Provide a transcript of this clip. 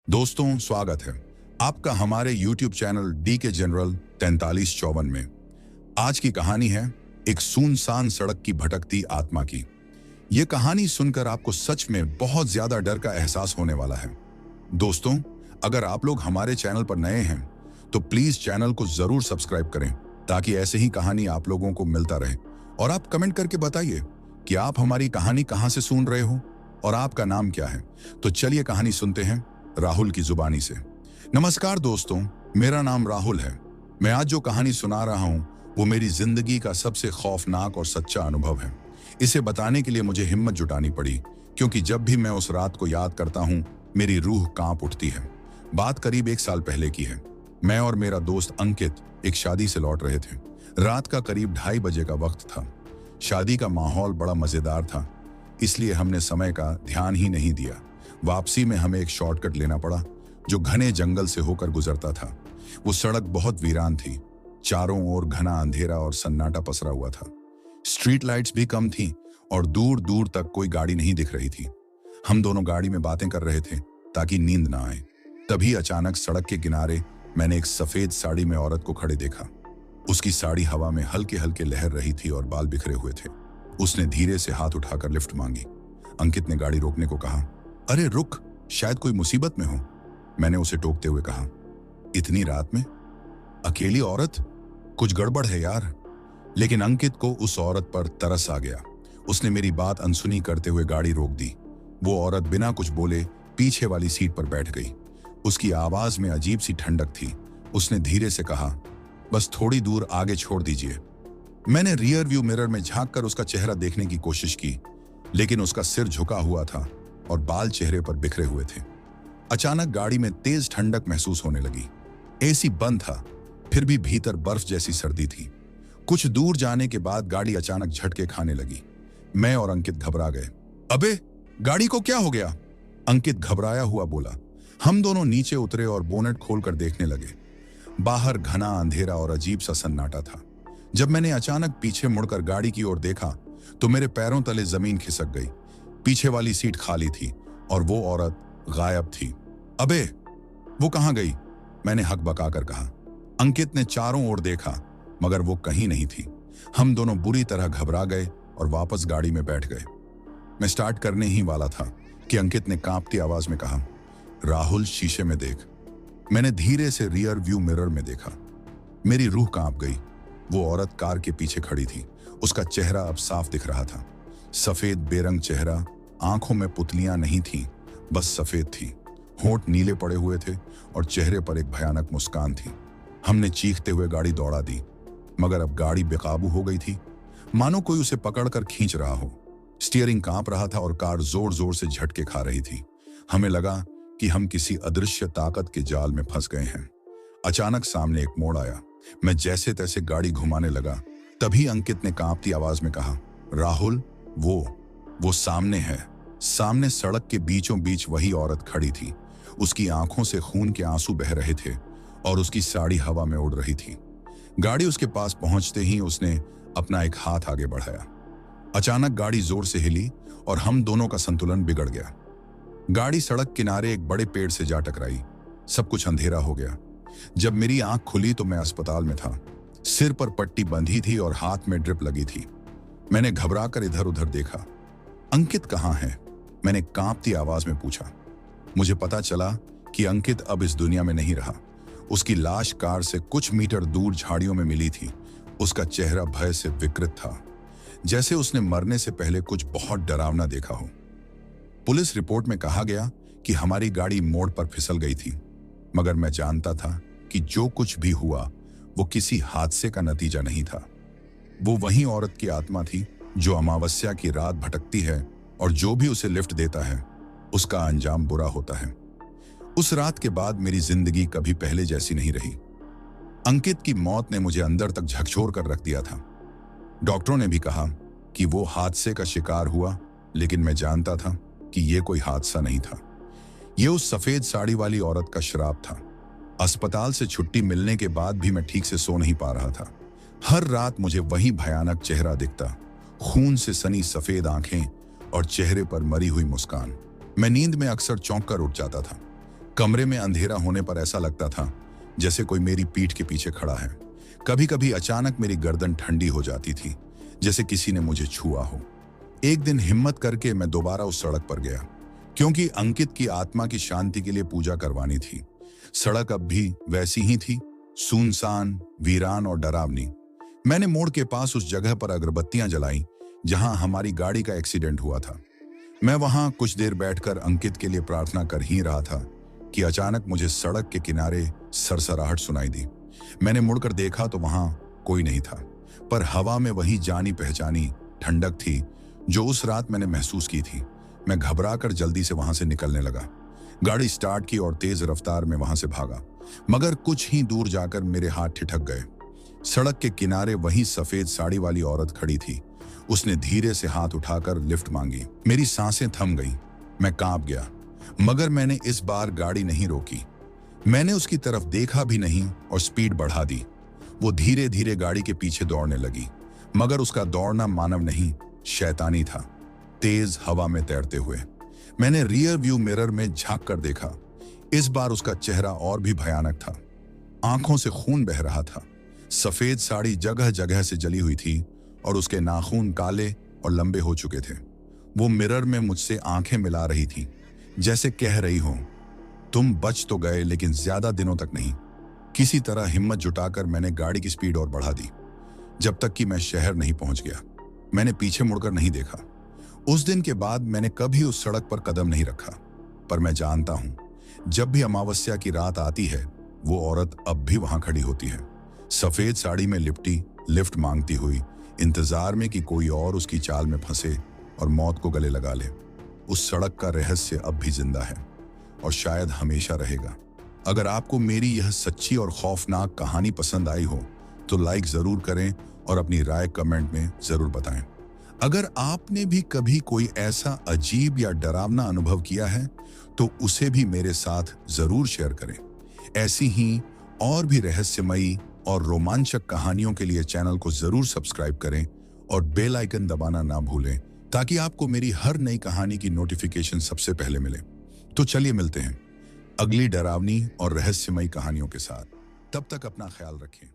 दोस्तों, स्वागत है आपका हमारे YouTube चैनल डी के जनरल 4354 में। आज की कहानी है एक सुनसान सड़क की भटकती आत्मा की। यह कहानी सुनकर आपको सच में बहुत ज्यादा डर का एहसास होने वाला है। दोस्तों, अगर आप लोग हमारे चैनल पर नए हैं तो प्लीज चैनल को जरूर सब्सक्राइब करें ताकि ऐसे ही कहानी आप लोगों को मिलता रहे। और आप कमेंट करके बताइए कि आप हमारी कहानी कहां से सुन रहे हो और आपका नाम क्या है। तो चलिए कहानी सुनते हैं राहुल की जुबानी से। नमस्कार दोस्तों, मेरा नाम राहुल है। मैं आज जो कहानी सुना रहा हूं वो मेरी जिंदगी का सबसे खौफनाक और सच्चा अनुभव है। इसे बताने के लिए मुझे हिम्मत जुटानी पड़ी क्योंकि जब भी मैं उस रात को याद करता हूं मेरी रूह कांप उठती है। बात करीब 1 साल पहले की है। मैं और मेरा दोस्त अंकित एक शादी से लौट रहे थे। रात का करीब 2:30 बजे का वक्त था। शादी का माहौल बड़ा मजेदार था, इसलिए हमने समय का ध्यान ही नहीं दिया। वापसी में हमें एक शॉर्टकट लेना पड़ा जो घने जंगल से होकर गुजरता था। वो सड़क बहुत वीरान थी। चारों ओर घना अंधेरा और सन्नाटा पसरा हुआ था। स्ट्रीट लाइट्स भी कम थीं और दूर दूर तक कोई गाड़ी नहीं दिख रही थी। हम दोनों गाड़ी में बातें कर रहे थे ताकि नींद ना आए। तभी अचानक सड़क के किनारे मैंने एक सफेद साड़ी में औरत को खड़े देखा। उसकी साड़ी हवा में हल्के हल्के लहर रही थी और बाल बिखरे हुए थे। उसने धीरे से हाथ उठाकर लिफ्ट मांगी। अंकित ने गाड़ी रोकने को कहा। अरे रुक, शायद कोई मुसीबत में हो, मैंने उसे टोकते हुए कहा। इतनी रात में अकेली औरत, कुछ गड़बड़ है यार। लेकिन अंकित को उस औरत पर तरस आ गया। उसने मेरी बात अनसुनी करते हुए गाड़ी रोक दी। वो औरत बिना कुछ बोले पीछे वाली सीट पर बैठ गई। उसकी आवाज में अजीब सी ठंडक थी। उसने धीरे से कहा, बस थोड़ी दूर आगे छोड़ दीजिए। मैंने रियर व्यू मिरर में झांक कर उसका चेहरा देखने की कोशिश की, लेकिन उसका सिर झुका हुआ था और बाल चेहरे पर बिखरे हुए थे। अचानक गाड़ी में तेज ठंडक महसूस होने लगी। एसी बंद था, फिर भी भीतर बर्फ जैसी सर्दी थी। कुछ दूर जाने के बाद गाड़ी अचानक झटके खाने लगी। मैं और अंकित घबरा गए। अबे, गाड़ी को क्या हो गया? अंकित घबराया हुआ बोला। हम दोनों नीचे उतरे और बोनेट खोलकर देखने लगे। बाहर घना अंधेरा और अजीब सा सन्नाटा था। जब मैंने अचानक पीछे मुड़कर गाड़ी की ओर देखा तो मेरे पैरों तले जमीन खिसक गई। पीछे वाली सीट खाली थी और वो औरत गायब थी। अबे, वो कहां गई? मैंने हक बकाकर कहा। अंकित ने चारों ओर देखा मगर वो कहीं नहीं थी। हम दोनों बुरी तरह घबरा गए और वापस गाड़ी में बैठ गए। मैं स्टार्ट करने ही वाला था कि अंकित ने कांपती आवाज में कहा, राहुल, शीशे में देख। मैंने धीरे से रियर व्यू मिरर में देखा। मेरी रूह कांप गई। वो औरत कार के पीछे खड़ी थी। उसका चेहरा अब साफ दिख रहा था। सफेद बेरंग चेहरा, आंखों में पुतलियां नहीं थीं, बस सफेद थी। होंठ नीले पड़े हुए थे और चेहरे पर एक भयानक मुस्कान थी। हमने चीखते हुए गाड़ी दौड़ा दी, मगर अब गाड़ी बेकाबू हो गई थी, मानो कोई उसे पकड़कर खींच रहा हो। स्टीयरिंग कांप रहा था और कार जोर जोर से झटके खा रही थी। हमें लगा कि हम किसी अदृश्य ताकत के जाल में फंस गए हैं। अचानक सामने एक मोड़ आया। मैं जैसे तैसे गाड़ी घुमाने लगा। तभी अंकित ने कांपती आवाज में कहा, राहुल, वो सामने है। सामने सड़क के बीचों बीच वही औरत खड़ी थी। उसकी आंखों से खून के आंसू बह रहे थे और उसकी साड़ी हवा में उड़ रही थी। गाड़ी उसके पास पहुंचते ही उसने अपना एक हाथ आगे बढ़ाया। अचानक गाड़ी जोर से हिली और हम दोनों का संतुलन बिगड़ गया। गाड़ी सड़क किनारे एक बड़े पेड़ से जा टकराई। सब कुछ अंधेरा हो गया। जब मेरी आंख खुली तो मैं अस्पताल में था। सिर पर पट्टी बंधी थी और हाथ में ड्रिप लगी थी। मैंने घबराकर इधर उधर देखा। अंकित कहाँ है? मैंने कांपती आवाज में पूछा। मुझे पता चला कि अंकित अब इस दुनिया में नहीं रहा। उसकी लाश कार से कुछ मीटर दूर झाड़ियों में मिली थी। उसका चेहरा भय से विकृत था, जैसे उसने मरने से पहले कुछ बहुत डरावना देखा हो। पुलिस रिपोर्ट में कहा गया कि हमारी गाड़ी मोड़ पर फिसल गई थी, मगर मैं जानता था कि जो कुछ भी हुआ वो किसी हादसे का नतीजा नहीं था। वो वही औरत की आत्मा थी जो अमावस्या की रात भटकती है और जो भी उसे लिफ्ट देता है उसका अंजाम बुरा होता है। उस रात के बाद मेरी जिंदगी कभी पहले जैसी नहीं रही। अंकित की मौत ने मुझे अंदर तक झकझोर कर रख दिया था। डॉक्टरों ने भी कहा कि वो हादसे का शिकार हुआ, लेकिन मैं जानता था कि ये कोई हादसा नहीं था। ये उस सफेद साड़ी वाली औरत का श्राप था। अस्पताल से छुट्टी मिलने के बाद भी मैं ठीक से सो नहीं पा रहा था। हर रात मुझे वही भयानक चेहरा दिखता, खून से सनी सफेद आंखें और चेहरे पर मरी हुई मुस्कान। मैं नींद में अक्सर चौंक कर उठ जाता था। कमरे में अंधेरा होने पर ऐसा लगता था जैसे कोई मेरी पीठ के पीछे खड़ा है। कभी कभी अचानक मेरी गर्दन ठंडी हो जाती थी, जैसे किसी ने मुझे छुआ हो। एक दिन हिम्मत करके मैं दोबारा उस सड़क पर गया, क्योंकि अंकित की आत्मा की शांति के लिए पूजा करवानी थी। सड़क अब भी वैसी ही थी, सुनसान, वीरान और डरावनी। मैंने मोड़ के पास उस जगह पर अगरबत्तियां जलाई जहां हमारी गाड़ी का एक्सीडेंट हुआ था। मैं वहां कुछ देर बैठकर अंकित के लिए प्रार्थना कर ही रहा था कि अचानक मुझे सड़क के किनारे सरसराहट सुनाई दी। मैंने मुड़कर देखा तो वहां कोई नहीं था, पर हवा में वही जानी पहचानी ठंडक थी जो उस रात मैंने महसूस की थी। मैं घबराकर जल्दी से वहां से निकलने लगा। गाड़ी स्टार्ट की और तेज रफ्तार में वहां से भागा, मगर कुछ ही दूर जाकर मेरे हाथ ठिठक गए। सड़क के किनारे वही सफेद साड़ी वाली औरत खड़ी थी। उसने धीरे से हाथ उठाकर लिफ्ट मांगी। मेरी सांसें थम गईं। मैं कांप गया, मगर मैंने इस बार गाड़ी नहीं रोकी। मैंने उसकी तरफ देखा भी नहीं और स्पीड बढ़ा दी। वो धीरे धीरे गाड़ी के पीछे दौड़ने लगी, मगर उसका दौड़ना मानव नहीं, शैतानी था, तेज हवा में तैरते हुए। मैंने रियर व्यू मिरर में झांक कर देखा। इस बार उसका चेहरा और भी भयानक था। आंखों से खून बह रहा था। सफेद साड़ी जगह जगह से जली हुई थी और उसके नाखून काले और लंबे हो चुके थे। वो मिरर में मुझसे आंखें मिला रही थी, जैसे कह रही हो, तुम बच तो गए लेकिन ज्यादा दिनों तक नहीं। किसी तरह हिम्मत जुटाकर मैंने गाड़ी की स्पीड और बढ़ा दी, जब तक कि मैं शहर नहीं पहुंच गया। मैंने पीछे मुड़कर नहीं देखा। उस दिन के बाद मैंने कभी उस सड़क पर कदम नहीं रखा। पर मैं जानता हूं, जब भी अमावस्या की रात आती है, वो औरत अब भी वहां खड़ी होती है, सफेद साड़ी में लिपटी, लिफ्ट मांगती हुई, इंतजार में कि कोई और उसकी चाल में फंसे और मौत को गले लगा ले। उस सड़क का रहस्य अब भी जिंदा है और शायद हमेशा रहेगा। अगर आपको मेरी यह सच्ची और खौफनाक कहानी पसंद आई हो तो लाइक जरूर करें और अपनी राय कमेंट में जरूर बताएं। अगर आपने भी कभी कोई ऐसा अजीब या डरावना अनुभव किया है तो उसे भी मेरे साथ जरूर शेयर करें। ऐसी ही और भी रहस्यमयी और रोमांचक कहानियों के लिए चैनल को जरूर सब्सक्राइब करें और बेल आइकन दबाना ना भूलें, ताकि आपको मेरी हर नई कहानी की नोटिफिकेशन सबसे पहले मिले। तो चलिए मिलते हैं अगली डरावनी और रहस्यमयी कहानियों के साथ। तब तक अपना ख्याल रखें।